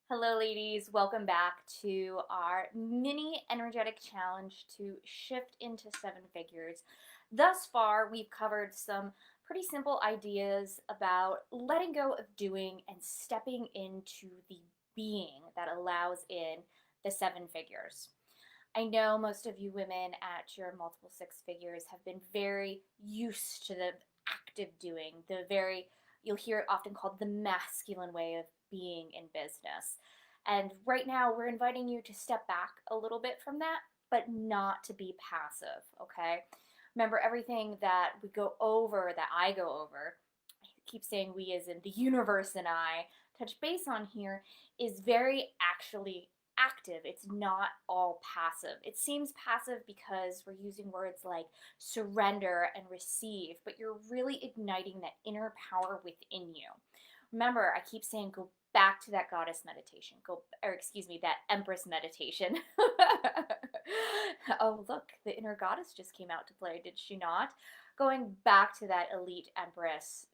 Hello, ladies. Welcome back to our mini energetic challenge to shift into seven figures. Thus far, we've covered some pretty simple ideas about letting go of doing and stepping into the being that allows in the seven figures. I know most of you women at your multiple six figures have been very used to the active doing, you'll hear it often called the masculine way of being in business. And right now, we're inviting you to step back a little bit from that, but not to be passive, okay? Remember, everything that we go over, that I go over, I keep saying we as in the universe and I touch base on here, is very actually active. It's not all passive. It seems passive because we're using words like surrender and receive, but you're really igniting that inner power within you. Remember, I keep saying go back to that goddess meditation. That empress meditation. Oh, look, the inner goddess just came out to play, did she not? Going back to that elite empress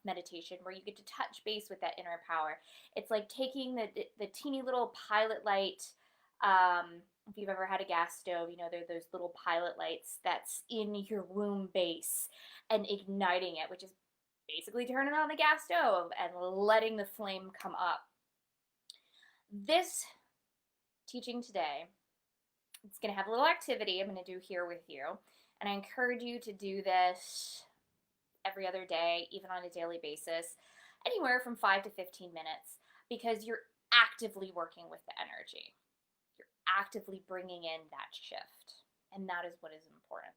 meditation where you get to touch base with that inner power. It's like taking the teeny little pilot light. If you've ever had a gas stove, you know there are those little pilot lights that's in your womb base and igniting it, which is basically turning on the gas stove and letting the flame come up. This teaching today, it's going to have a little activity I'm going to do here with you. And I encourage you to do this every other day, even on a daily basis, anywhere from 5 to 15 minutes, because you're actively working with the energy. You're actively bringing in that shift. And that is what is important.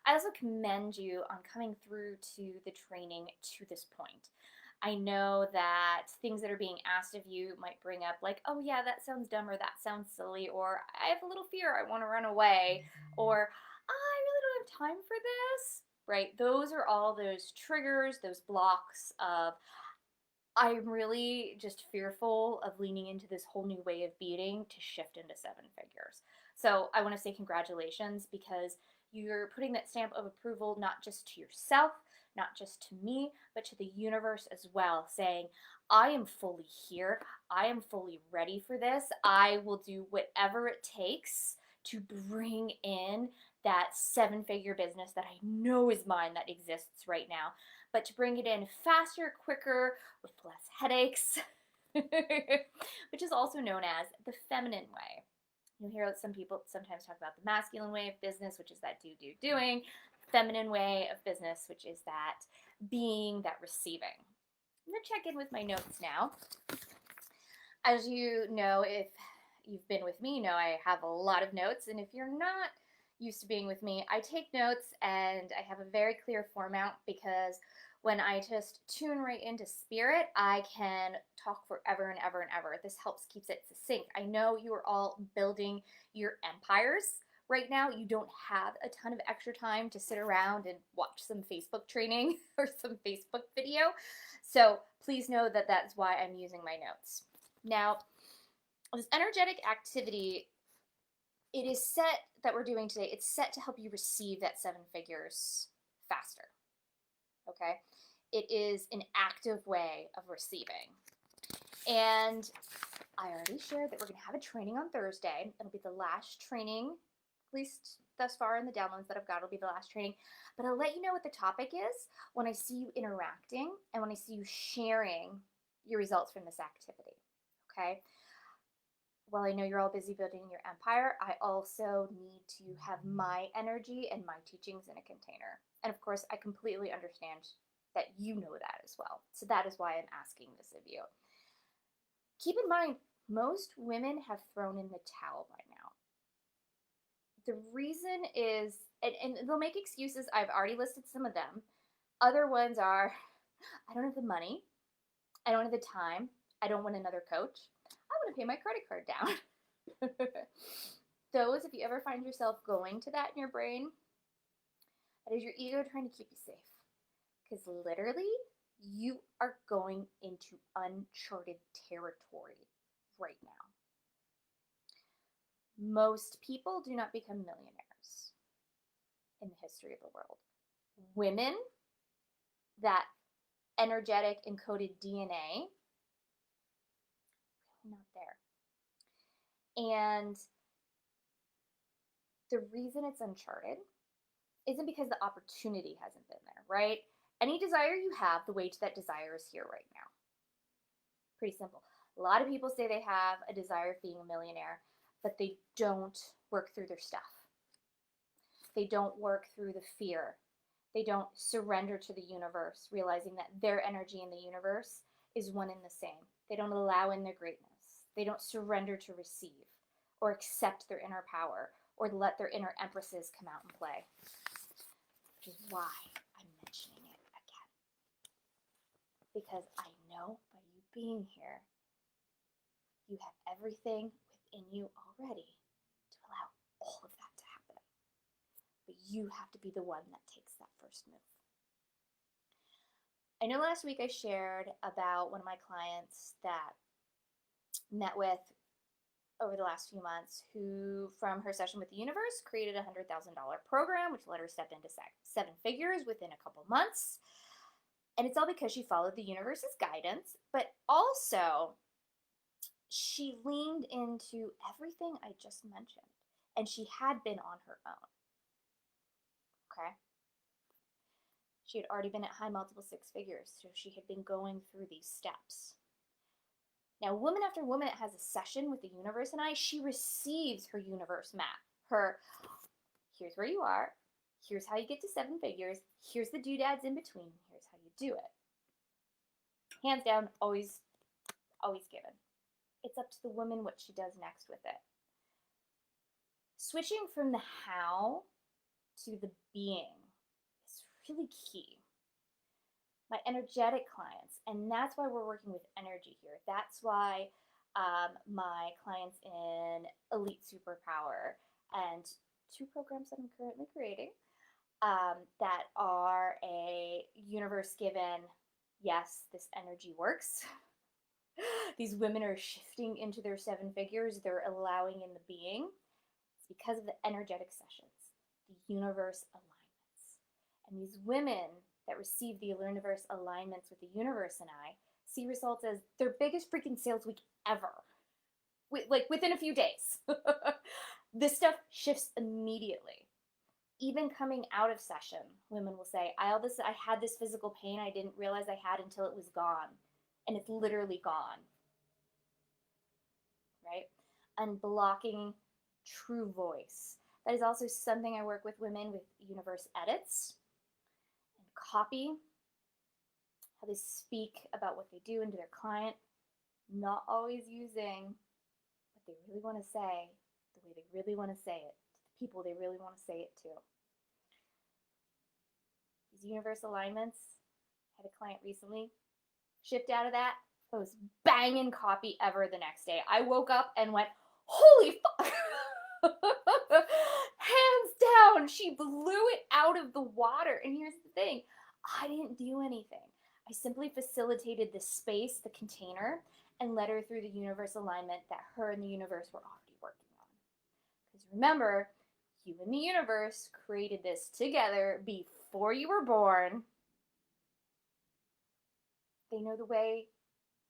I also commend you on coming through to the training to this point. I know that things that are being asked of you might bring up, like, oh, yeah, that sounds dumb, or that sounds silly, or I have a little fear, I want to run away, or I really don't have time for this, right? Those are all those triggers, those blocks of, I'm really just fearful of leaning into this whole new way of being to shift into seven figures. So I want to say congratulations, because you're putting that stamp of approval not just to yourself, not just to me, but to the universe as well, saying, I am fully here. I am fully ready for this. I will do whatever it takes to bring in that seven figure business that I know is mine, that exists right now, but to bring it in faster, quicker, with less headaches, which is also known as the feminine way. You'll hear some people sometimes talk about the masculine way of business, which is that doing, feminine way of business, which is that being, that receiving. I'm going to check in with my notes now. As you know, if you've been with me, you know I have a lot of notes, and if you're not used to being with me, I take notes and I have a very clear format, because when I just tune right into spirit, I can talk forever and ever and ever. This helps keeps it succinct. I know you are all building your empires right now. You don't have a ton of extra time to sit around and watch some Facebook training or some Facebook video. So please know that that's why I'm using my notes. Now, this energetic activity, it is set that we're doing today, it's set to help you receive that seven figures faster. Okay? It is an active way of receiving. And I already shared that we're going to have a training on Thursday. It'll be the last training, at least thus far in the downloads that I've got, it'll be the last training. But I'll let you know what the topic is when I see you interacting and when I see you sharing your results from this activity. Okay? While I know you're all busy building your empire, I also need to have my energy and my teachings in a container. And of course, I completely understand that you know that as well. So that is why I'm asking this of you. Keep in mind, most women have thrown in the towel by now. The reason is, and they'll make excuses, I've already listed some of them. Other ones are, I don't have the money, I don't have the time, I don't want another coach, I want to pay my credit card down. Those, if you ever find yourself going to that in your brain, that is your ego trying to keep you safe. Because literally, you are going into uncharted territory right now. Most people do not become millionaires in the history of the world. Women, that energetic encoded DNA, not there. And the reason it's uncharted isn't because the opportunity hasn't been there, right? Any desire you have, the way to that desire is here right now. Pretty simple. A lot of people say they have a desire of being a millionaire, but they don't work through their stuff. They don't work through the fear. They don't surrender to the universe, realizing that their energy in the universe is one and the same. They don't allow in their greatness. They don't surrender to receive or accept their inner power or let their inner empresses come out and play. Which is why I'm mentioning it again. Because I know by you being here, you have everything within you already to allow all of that to happen. But you have to be the one that takes that first move. I know last week I shared about one of my clients that met with over the last few months who, from her session with the universe, created a $100,000 program, which let her step into seven figures within a couple months. And it's all because she followed the universe's guidance, but also she leaned into everything I just mentioned, and she had been on her own. Okay? She had already been at high multiple six figures, so she had been going through these steps. Now, woman after woman that has a session with the universe and she receives her universe map. Here's where you are, here's how you get to seven figures, here's the doodads in between, here's how you do it. Hands down, always given. It's up to the woman what she does next with it. Switching from the how to the being is really key. My energetic clients, and that's why we're working with energy here. That's why my clients in Elite Superpower and two programs that I'm currently creating that are a universe given, yes, this energy works. These women are shifting into their seven figures. They're allowing in the being. It's because of the energetic sessions, the universe alignments. And these women that receive the universe alignments with the universe and see results as their biggest freaking sales week ever. Like within a few days. This stuff shifts immediately. Even coming out of session, women will say, I had this physical pain I didn't realize I had until it was gone. And it's literally gone. Right? Unblocking true voice. That is also something I work with women with universe edits and copy, how they speak about what they do into their client, not always using what they really want to say, the way they really want to say it, to the people they really want to say it to. These universe alignments, I had a client recently shift out of that, most banging copy ever the next day. I woke up and went, holy fuck! Hands down, she blew it out of the water. And here's the thing, I didn't do anything. I simply facilitated the space, the container, and led her through the universe alignment that her and the universe were already working on. Because remember, you and the universe created this together before you were born. They know the way,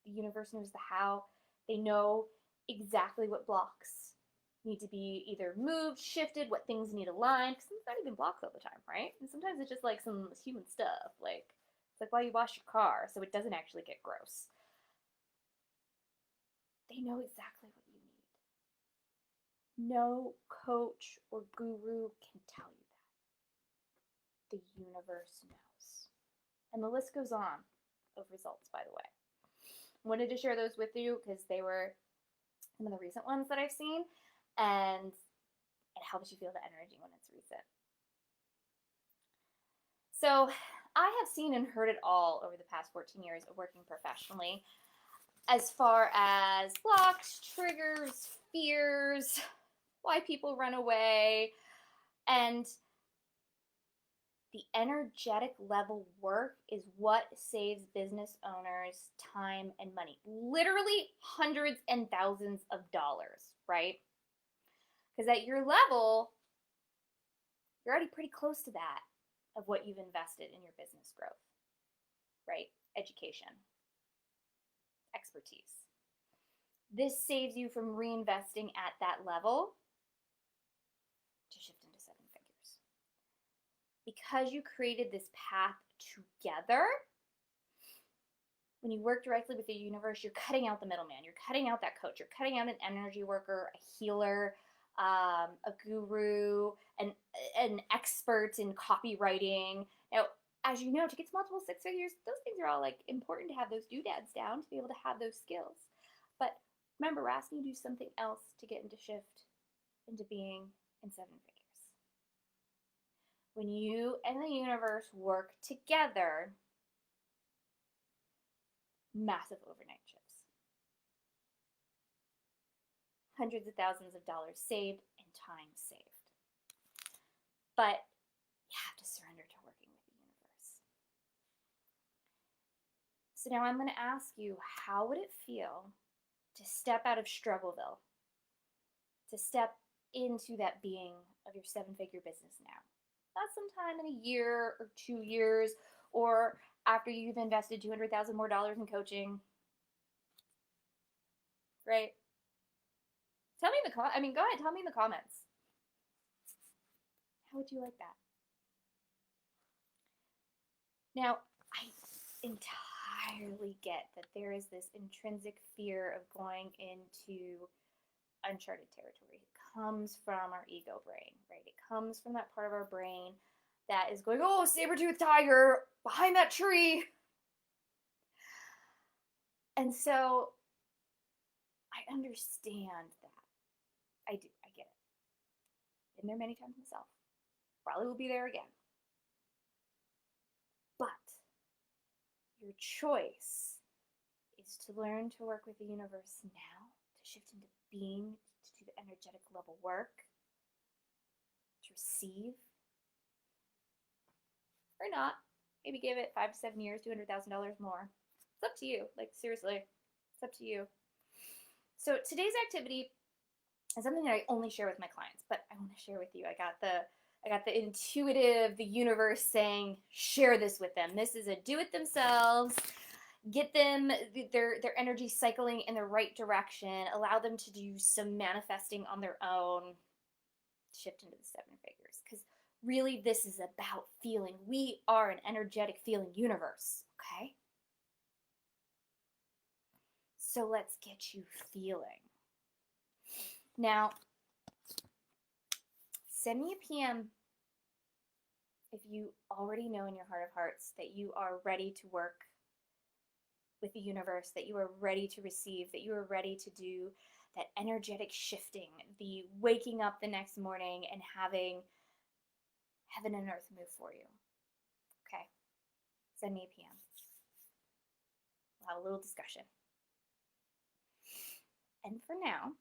the universe knows the how. They know exactly what blocks need to be either moved, shifted, what things need aligned, because it's not even blocks all the time, right? And sometimes it's just like some human stuff, like it's like why you wash your car so it doesn't actually get gross. They know exactly what you need. No coach or guru can tell you that. The universe knows. And the list goes on of results, by the way. Wanted to share those with you because they were some of the recent ones that I've seen, and it helps you feel the energy when it's recent. So I have seen and heard it all over the past 14 years of working professionally, as far as blocks, triggers, fears, why people run away, and the energetic level work is what saves business owners time and money. Literally hundreds and thousands of dollars, right? Because at your level, you're already pretty close to that of what you've invested in your business growth, right? Education, expertise. This saves you from reinvesting at that level to shift into seven figures. Because you created this path together, when you work directly with the universe, you're cutting out the middleman. You're cutting out that coach. You're cutting out an energy worker, a healer, a guru, an expert in copywriting. Now, as you know, to get to multiple six figures, those things are all like important to have those doodads down to be able to have those skills. But remember, we're asking you to do something else to get into shift into being in seven figures. When you and the universe work together, massive overnight shifts. Hundreds of thousands of dollars saved and time saved. But you have to surrender to working with the universe. So now I'm going to ask you, how would it feel to step out of Struggleville, to step into that being of your seven-figure business now? Not sometime in a year or 2 years, or after you've invested $200,000 more in coaching, right? Tell me in the go ahead, tell me in the comments. How would you like that? Now, I entirely get that there is this intrinsic fear of going into uncharted territory. It comes from our ego brain, right? It comes from that part of our brain that is going, oh, saber-toothed tiger behind that tree. And so I understand that. I do. I get it. Been there many times myself. Probably will be there again. But your choice is to learn to work with the universe now, to shift into being, to do the energetic level work, to receive, or not. Maybe give it 5 to 7 years, $200,000 more. It's up to you. Like, seriously, it's up to you. So today's activity is something that I only share with my clients, but I want to share with you. I got the intuitive, the universe saying, share this with them. This is a do it themselves. Get them their energy cycling in the right direction. Allow them to do some manifesting on their own. Shift into the seven figures. Because really, this is about feeling. We are an energetic feeling universe, okay? So let's get you feeling. Now, send me a PM if you already know in your heart of hearts that you are ready to work with the universe, that you are ready to receive, that you are ready to do that energetic shifting, the waking up the next morning and having heaven and earth move for you. Okay? Send me a PM. We'll have a little discussion. And for now,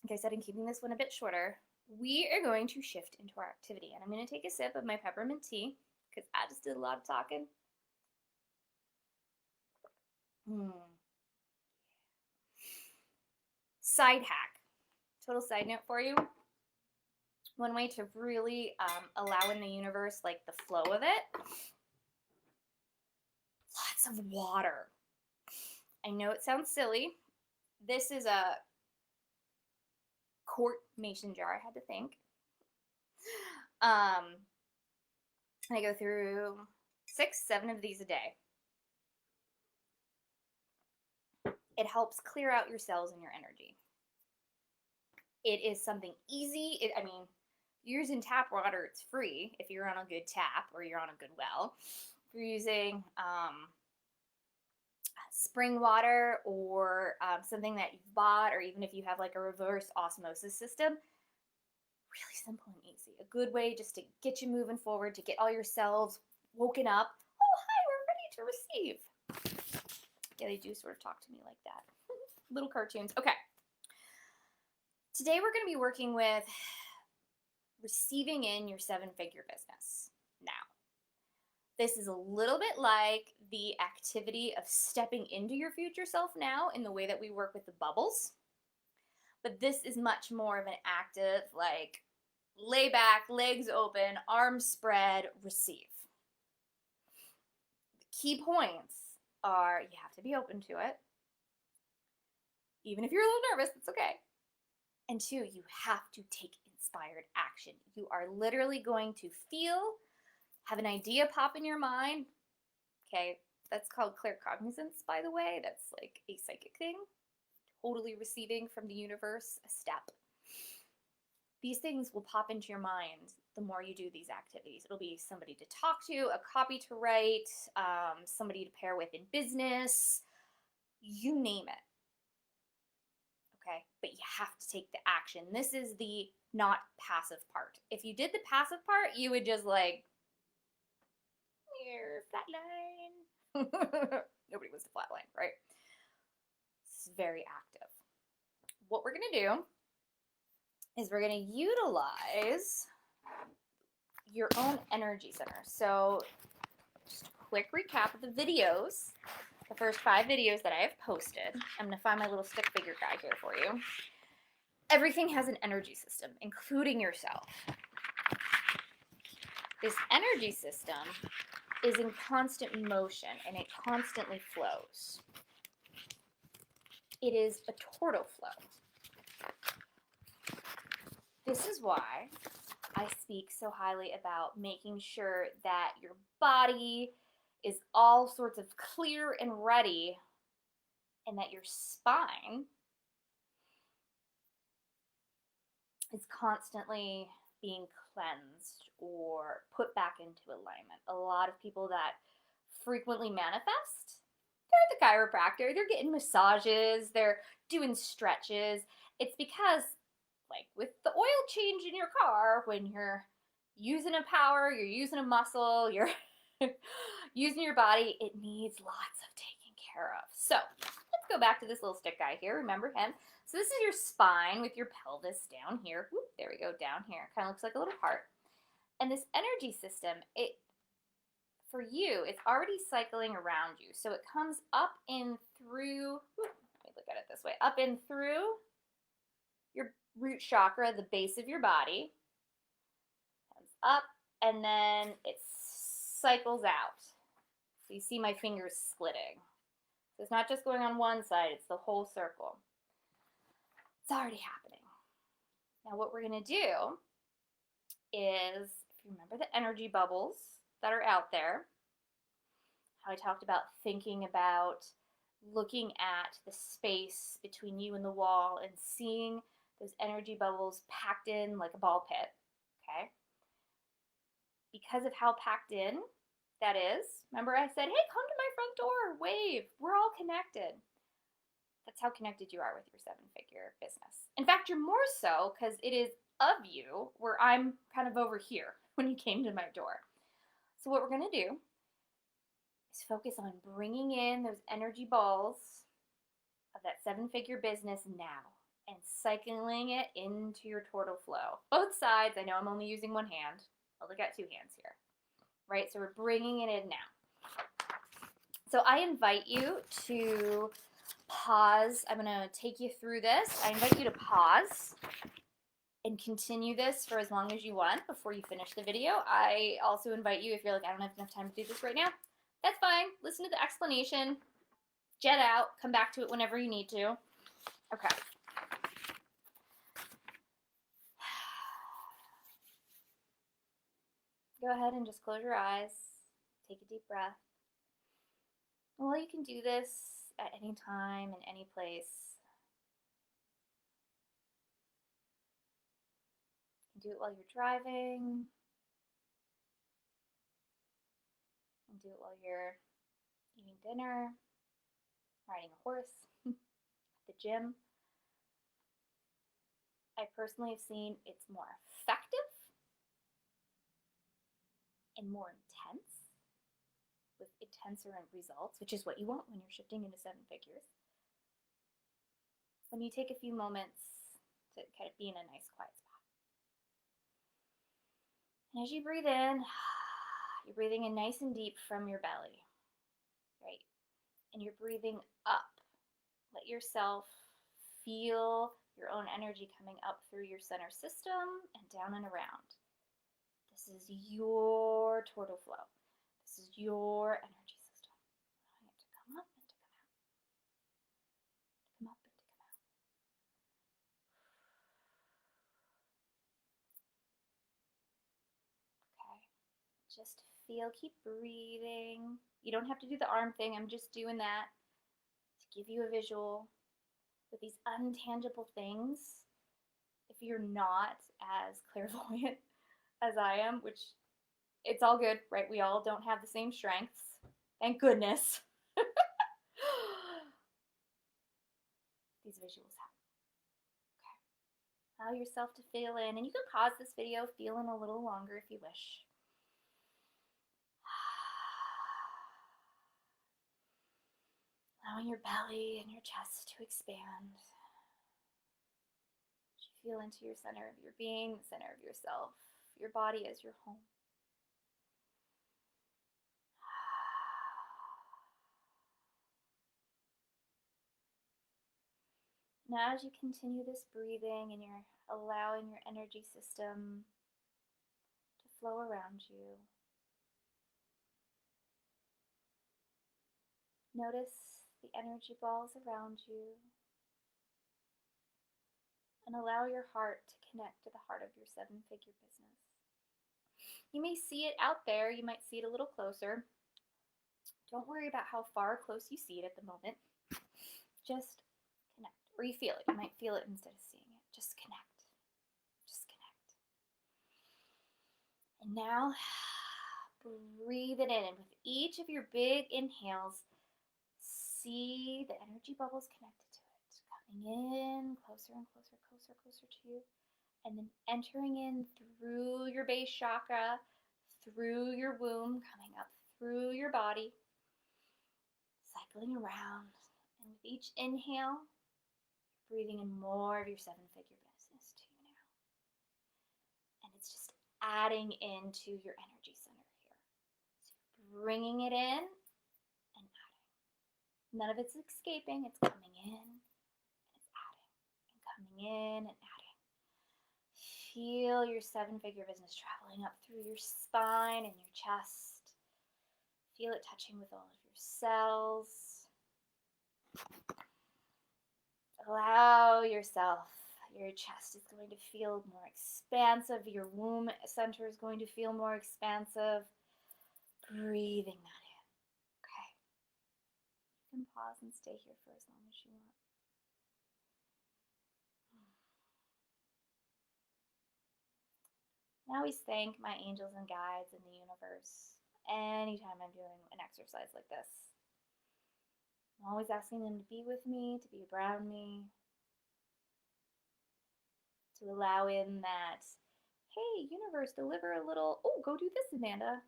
like I said, in keeping this one a bit shorter, we are going to shift into our activity. And I'm going to take a sip of my peppermint tea because I just did a lot of talking. Side hack. Total side note for you. One way to really allow in the universe, like the flow of it, lots of water. I know it sounds silly. This is a quart mason jar, I had to think. I go through 6, 7 of these a day. It helps clear out your cells and your energy. It is something easy. You're using tap water, it's free if you're on a good tap or you're on a good well. If you're using spring water or something that you've bought, or even if you have like a reverse osmosis system, really simple and easy. A good way just to get you moving forward, to get all your cells woken up. Oh, hi, we're ready to receive. Yeah, they do sort of talk to me like that. Little cartoons. Okay. Today we're going to be working with receiving in your seven-figure business. Now, this is a little bit like the activity of stepping into your future self now in the way that we work with the bubbles. But this is much more of an active, like, lay back, legs open, arms spread, receive. The key points are you have to be open to it. Even if you're a little nervous, it's okay. And 2, you have to take inspired action. You are literally going to have an idea pop in your mind. Okay, that's called claircognizance, by the way. That's like a psychic thing. Totally receiving from the universe a step. These things will pop into your mind the more you do these activities. It'll be somebody to talk to, a copy to write, somebody to pair with in business, you name it. Okay, but you have to take the action. This is the not passive part. If you did the passive part, you would just like, here, flatline. Nobody wants to flatline, right? It's very active. What we're gonna do is we're gonna utilize your own energy center. So just a quick recap of the videos, the first 5 videos that I have posted. I'm gonna find my little stick figure guy here for you. Everything has an energy system, including yourself. This energy system is in constant motion and it constantly flows. It is a tortal flow. This is why I speak so highly about making sure that your body is all sorts of clear and ready, and that your spine is constantly being cleansed or put back into alignment. A lot of people that frequently manifest, they're at the chiropractor, they're getting massages, they're doing stretches. It's because, like with the oil change in your car, when you're using a power, you're using a muscle, you're using your body, it needs lots of taking care of. So let's go back to this little stick guy here. Remember him? So this is your spine with your pelvis down here. Whoop, there we go, down here. Kind of looks like a little heart. And this energy system, for you, it's already cycling around you. So it comes up in through, let me look at it this way, up in through your root chakra, the base of your body, comes up, and then it cycles out. So you see my fingers splitting. So it's not just going on one side, it's the whole circle. It's already happening. Now what we're going to do is, if you remember the energy bubbles that are out there, how I talked about thinking about looking at the space between you and the wall and seeing those energy bubbles packed in like a ball pit, okay? Because of how packed in that is, remember I said, hey, come to my front door, wave, we're all connected. That's how connected you are with your 7-figure business. In fact, you're more so because it is of you where I'm kind of over here when you came to my door. So what we're going to do is focus on bringing in those energy balls of that 7-figure business now and cycling it into your tortal flow. Both sides. I know I'm only using one hand. I'll look at 2 hands here. Right? So we're bringing it in now. So I invite you to pause. I'm going to take you through this. I invite you to pause and continue this for as long as you want before you finish the video. I also invite you, if you're like, I don't have enough time to do this right now, that's fine. Listen to the explanation, jet out, come back to it whenever you need to. Okay. Go ahead and just close your eyes. Take a deep breath. Well, you can do this at any time, in any place. You can do it while you're driving. You can do it while you're eating dinner, riding a horse, at the gym. I personally have seen it's more effective and more intense, with intenser results, which is what you want when you're shifting into 7 figures. When you take a few moments to kind of be in a nice quiet spot. And as you breathe in, you're breathing in nice and deep from your belly, right? And you're breathing up. Let yourself feel your own energy coming up through your center system and down and around. This is your tortal flow. This is your energy system. I have to come up and to come out. Come up and to come out. Just feel, keep breathing. You don't have to do the arm thing. I'm just doing that to give you a visual with these untangible things. If you're not as clairvoyant as I am, which it's all good, right? We all don't have the same strengths. Thank goodness. These visuals help. Okay. Allow yourself to feel in, and you can pause this video, feel in a little longer if you wish. Allowing your belly and your chest to expand. As you feel into your center of your being, the center of yourself, your body as your home. Now as you continue this breathing and you're allowing your energy system to flow around you, notice the energy balls around you and allow your heart to connect to the heart of your seven-figure business. You may see it out there, you might see it a little closer. Don't worry about how far close you see it at the moment. Just connect. Or you feel it. You might feel it instead of seeing it. Just connect. Just connect. And now, breathe it in. And with each of your big inhales, see the energy bubbles connected to it. Coming in closer and closer, closer, closer to you. And then entering in through your base chakra, through your womb, coming up through your body, cycling around. And with each inhale, breathing in more of your seven-figure business to you now. And it's just adding into your energy center here. So you're bringing it in and adding. None of it's escaping. It's coming in and it's adding. And coming in and adding. Feel your seven-figure business traveling up through your spine and your chest. Feel it touching with all of your cells. Allow yourself, your chest is going to feel more expansive, your womb center is going to feel more expansive. Breathing that in. Okay. You can pause and stay here for as long as you want. I always thank my angels and guides in the universe anytime I'm doing an exercise like this. I'm always asking them to be with me, to be around me, to allow in that, hey, universe, deliver a little, oh, go do this, Amanda.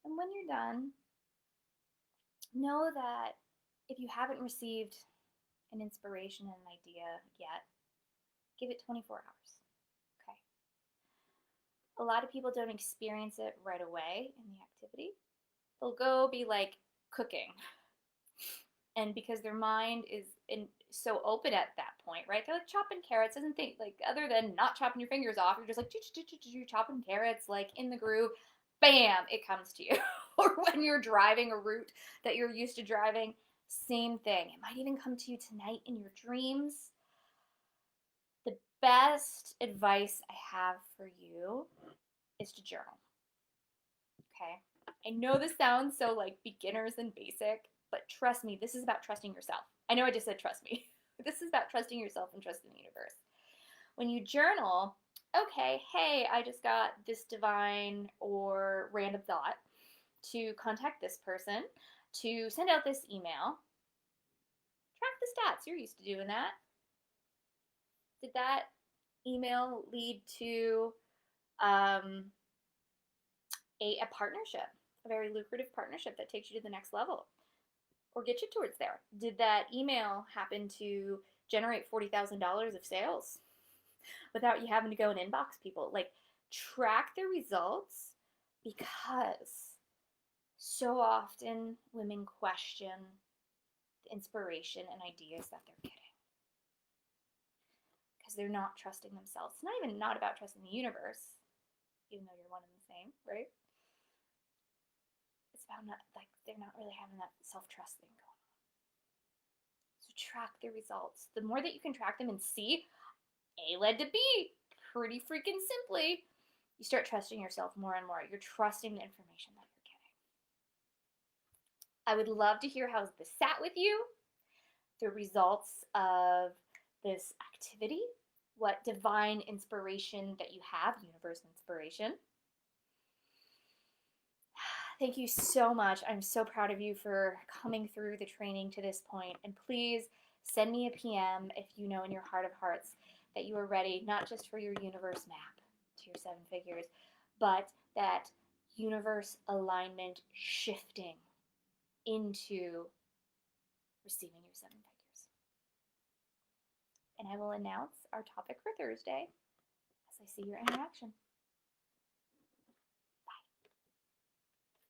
And when you're done, know that if you haven't received an inspiration and an idea yet, give it 24 hours. Okay. A lot of people don't experience it right away in the activity. They'll go be like cooking. And because their mind is so open at that point, right? They're like chopping carrots, doesn't think like other than not chopping your fingers off, you're just like chopping carrots like in the groove, bam, it comes to you. Or when you're driving a route that you're used to driving, same thing. It might even come to you tonight in your dreams. The best advice I have for you is to journal. Okay? I know this sounds so like beginners and basic, but trust me, this is about trusting yourself. I know I just said trust me. This is about trusting yourself and trusting the universe. When you journal, okay, hey, I just got this divine or random thought to contact this person, to send out this email. Track the stats. You're used to doing that. Did that email lead to a partnership, a very lucrative partnership that takes you to the next level or get you towards there? Did that email happen to generate $40,000 of sales without you having to go and inbox people? Like, track the results, because so often women question the inspiration and ideas that they're getting because they're not trusting themselves. It's not even not about trusting the universe, even though you're one and the same, right? It's about not, like, they're not really having that self-trust thing going on. So So track the results. The more that you can track them and see A led to B, pretty freaking simply, you start trusting yourself more and more. You're trusting the information that you're getting. I would love to hear how this sat with you, the results of this activity, what divine inspiration that you have, universe inspiration. Thank you so much. I'm so proud of you for coming through the training to this point. And please send me a PM if you know in your heart of hearts that you are ready, not just for your universe map to your 7 figures, but that universe alignment shifting into receiving your 7 figures. And I will announce our topic for Thursday as I see your interaction.